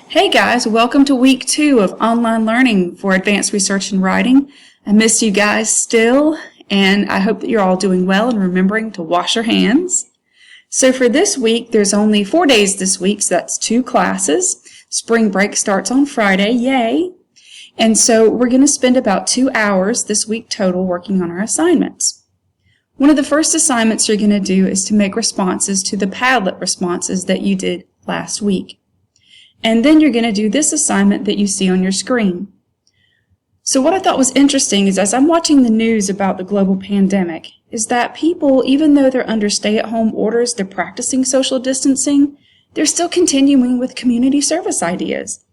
Hey guys, welcome to week 2 of online learning for advanced research and writing. I miss you guys still, and I hope that you're all doing well and remembering to wash your hands. So for this week, there's only 4 days this week, so that's 2 classes. Spring break starts on Friday, yay! And so we're going to spend about 2 hours this week total working on our assignments. One of the first assignments you're going to do is to make responses to the Padlet responses that you did last week. And then you're going to do this assignment that you see on your screen. So what I thought was interesting is as I'm watching the news about the global pandemic, is that people, even though they're under stay-at-home orders, they're practicing social distancing, they're still continuing with community service ideas.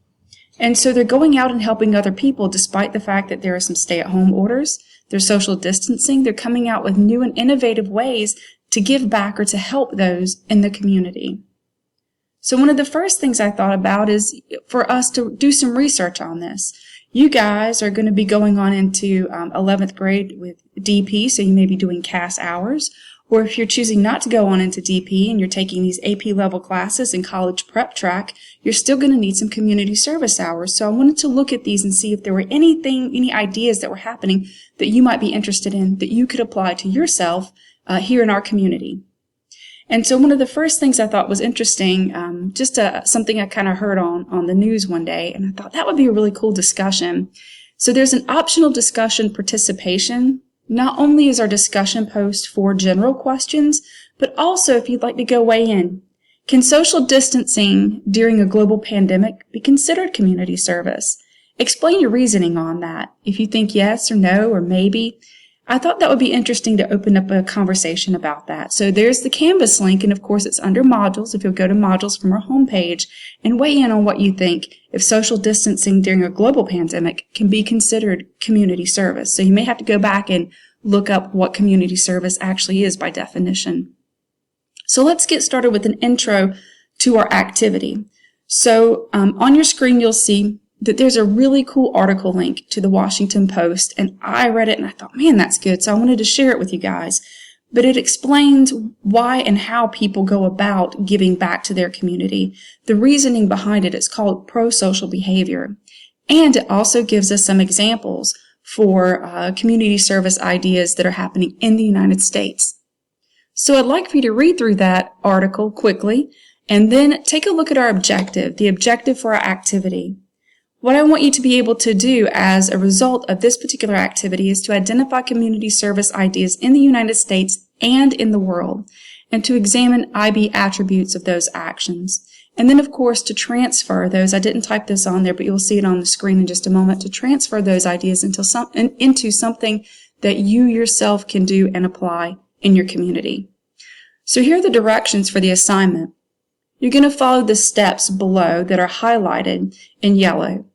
And so they're going out and helping other people despite the fact that there are some stay-at-home orders, there's social distancing, they're coming out with new and innovative ways to give back or to help those in the community. So one of the first things I thought about is for us to do some research on this. You guys are going to be going on into 11th grade with DP, so you may be doing CAS hours. Or if you're choosing not to go on into DP and you're taking these AP level classes in college prep track, you're still going to need some community service hours. So I wanted to look at these and see if there were any ideas that were happening that you might be interested in that you could apply to yourself here in our community. And so one of the first things I thought was interesting, something I kind of heard on the news one day, and I thought that would be a really cool discussion. So there's an optional discussion participation. Not only is our discussion post for general questions, but also if you'd like to go weigh in. Can social distancing during a global pandemic be considered community service? Explain your reasoning on that. If you think yes or no or maybe. I thought that would be interesting to open up a conversation about that. So there's the Canvas link, and of course it's under modules if you'll go to modules from our homepage and weigh in on what you think if social distancing during a global pandemic can be considered community service. So you may have to go back and look up what community service actually is by definition. So let's get started with an intro to our activity. So on your screen you'll see that there's a really cool article link to the Washington Post, and I read it and I thought, man, that's good, so I wanted to share it with you guys. But it explains why and how people go about giving back to their community. The reasoning behind it is called pro-social behavior, and it also gives us some examples for community service ideas that are happening in the United States. So I'd like for you to read through that article quickly, and then take a look at our objective, the objective for our activity. What I want you to be able to do as a result of this particular activity is to identify community service ideas in the United States and in the world, and to examine IB attributes of those actions. And then, of course, to transfer those, I didn't type this on there, but you'll see it on the screen in just a moment, to transfer those ideas into something that you yourself can do and apply in your community. So here are the directions for the assignment. You're going to follow the steps below that are highlighted in yellow.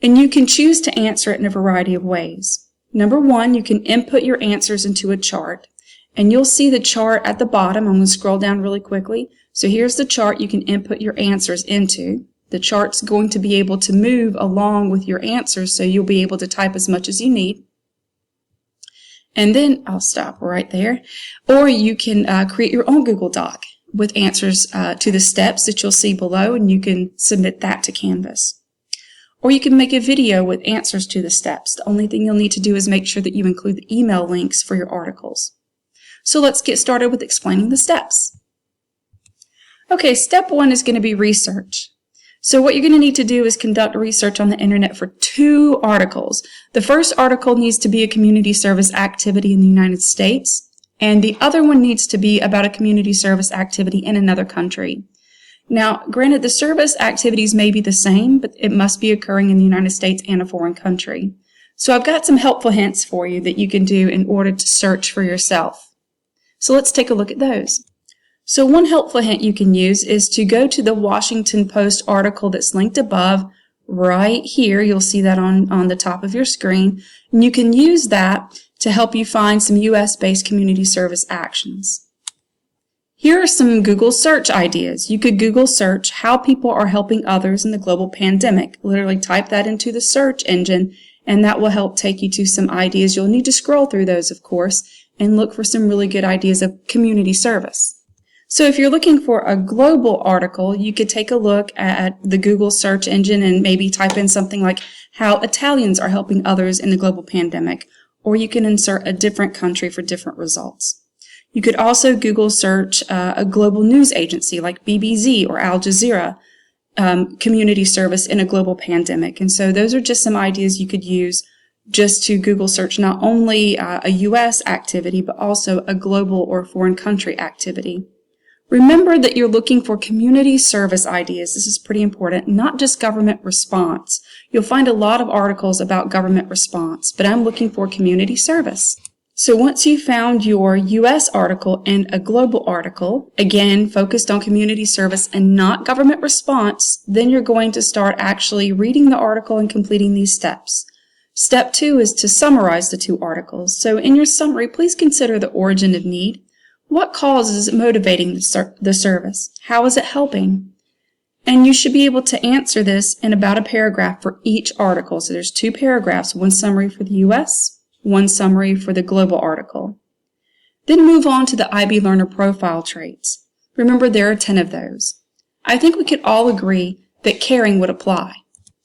And you can choose to answer it in a variety of ways. Number 1, you can input your answers into a chart. And you'll see the chart at the bottom. I'm going to scroll down really quickly. So here's the chart you can input your answers into. The chart's going to be able to move along with your answers, so you'll be able to type as much as you need. And then I'll stop right there. Or you can create your own Google Doc with answers to the steps that you'll see below, and you can submit that to Canvas. Or you can make a video with answers to the steps. The only thing you'll need to do is make sure that you include the email links for your articles. So let's get started with explaining the steps. Okay, step 1 is going to be research. So what you're going to need to do is conduct research on the internet for 2 articles. The first article needs to be a community service activity in the United States, and the other one needs to be about a community service activity in another country. Now, granted, the service activities may be the same, but it must be occurring in the United States and a foreign country. So I've got some helpful hints for you that you can do in order to search for yourself. So let's take a look at those. So one helpful hint you can use is to go to the Washington Post article that's linked above right here. You'll see that on the top of your screen. And you can use that to help you find some U.S.-based community service actions. Here are some Google search ideas. You could Google search how people are helping others in the global pandemic. Literally type that into the search engine, and that will help take you to some ideas. You'll need to scroll through those, of course, and look for some really good ideas of community service. So if you're looking for a global article, you could take a look at the Google search engine and maybe type in something like how Italians are helping others in the global pandemic, or you can insert a different country for different results. You could also Google search a global news agency like BBC or Al Jazeera, community service in a global pandemic. And so those are just some ideas you could use just to Google search not only a U.S. activity, but also a global or foreign country activity. Remember that you're looking for community service ideas. This is pretty important, not just government response. You'll find a lot of articles about government response, but I'm looking for community service. So once you've found your U.S. article and a global article, again, focused on community service and not government response, then you're going to start actually reading the article and completing these steps. Step 2 is to summarize the 2 articles. So in your summary, please consider the origin of need. What causes is motivating the service? How is it helping? And you should be able to answer this in about a paragraph for each article. So there's 2 paragraphs, one summary for the U.S., one summary for the global article. Then move on to the IB Learner profile traits. Remember, there are 10 of those. I think we could all agree that caring would apply.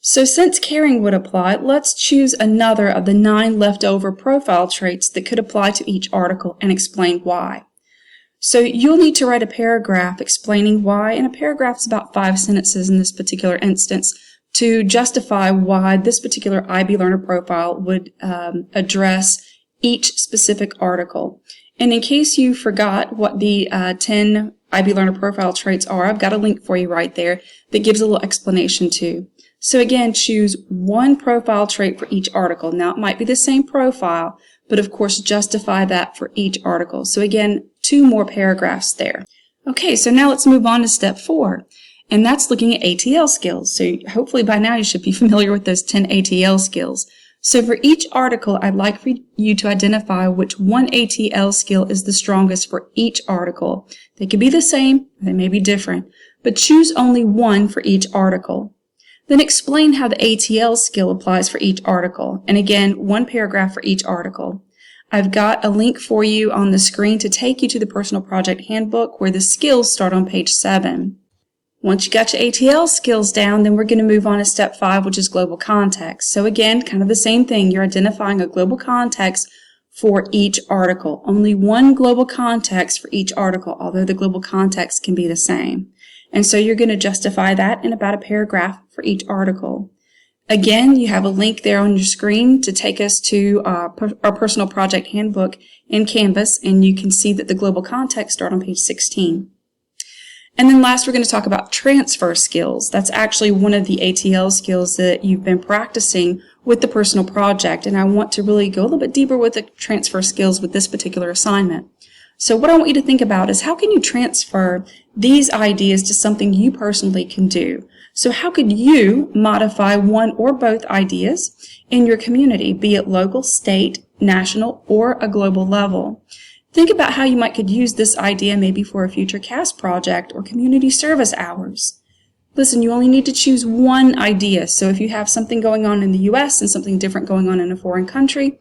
So since caring would apply, let's choose another of the 9 leftover profile traits that could apply to each article and explain why. So you'll need to write a paragraph explaining why, and a paragraph is about 5 sentences in this particular instance, to justify why this particular IB Learner profile would address each specific article. And in case you forgot what the 10 IB Learner profile traits are, I've got a link for you right there that gives a little explanation too. So again, choose one profile trait for each article. Now it might be the same profile, but of course justify that for each article. So again, 2 more paragraphs there. Okay, so now let's move on to step 4, and that's looking at ATL skills. So hopefully by now you should be familiar with those 10 ATL skills. So for each article, I'd like for you to identify which one ATL skill is the strongest for each article. They could be the same, they may be different, but choose only one for each article. Then explain how the ATL skill applies for each article. And again, 1 paragraph for each article. I've got a link for you on the screen to take you to the Personal Project Handbook where the skills start on page 7. Once you got your ATL skills down, then we're going to move on to step 5, which is global context. So again, kind of the same thing. You're identifying a global context for each article. Only one global context for each article, although the global context can be the same. And so you're going to justify that in about a paragraph for each article. Again, you have a link there on your screen to take us to our Personal Project Handbook in Canvas, and you can see that the global context start on page 16. And then last, we're going to talk about transfer skills. That's actually one of the ATL skills that you've been practicing with the personal project, and I want to really go a little bit deeper with the transfer skills with this particular assignment. So what I want you to think about is how can you transfer these ideas to something you personally can do? So how could you modify one or both ideas in your community, be it local, state, national, or a global level? Think about how you could use this idea maybe for a future CAST project or community service hours. Listen, you only need to choose one idea. So if you have something going on in the U.S. and something different going on in a foreign country,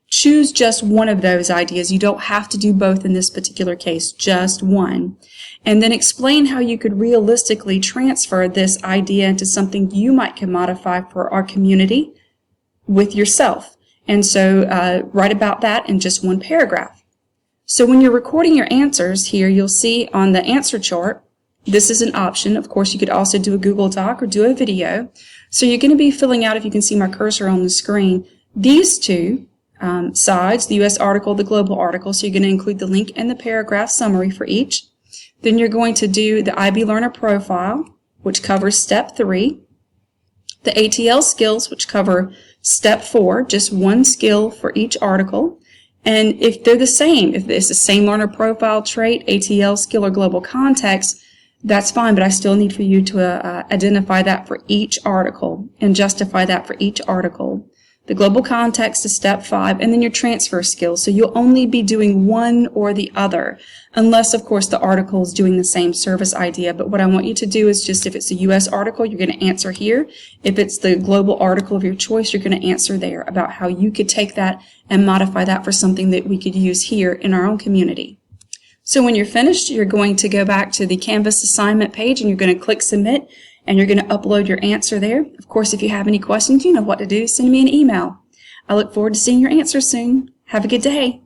choose just one of those ideas. You don't have to do both in this particular case, just one. And then explain how you could realistically transfer this idea into something you can modify for our community with yourself. And so write about that in just 1 paragraph. So when you're recording your answers here, you'll see on the answer chart, this is an option. Of course, you could also do a Google Doc or do a video. So you're going to be filling out, if you can see my cursor on the screen, these 2 sides, the U.S. article, the global article. So you're going to include the link and the paragraph summary for each. Then you're going to do the IB Learner profile, which covers step 3, the ATL skills, which cover step 4, just 1 skill for each article. And if they're the same, if it's the same learner profile trait, ATL skill, or global context, that's fine, but I still need for you to identify that for each article and justify that for each article. The global context is step 5, and then your transfer skills. So you'll only be doing one or the other, unless, of course, the article is doing the same service idea. But what I want you to do is just, if it's a U.S. article, you're going to answer here. If it's the global article of your choice, you're going to answer there about how you could take that and modify that for something that we could use here in our own community. So when you're finished, you're going to go back to the Canvas assignment page and you're going to click Submit, and you're going to upload your answer there. Of course, if you have any questions, you know what to do. Send me an email. I look forward to seeing your answers soon. Have a good day.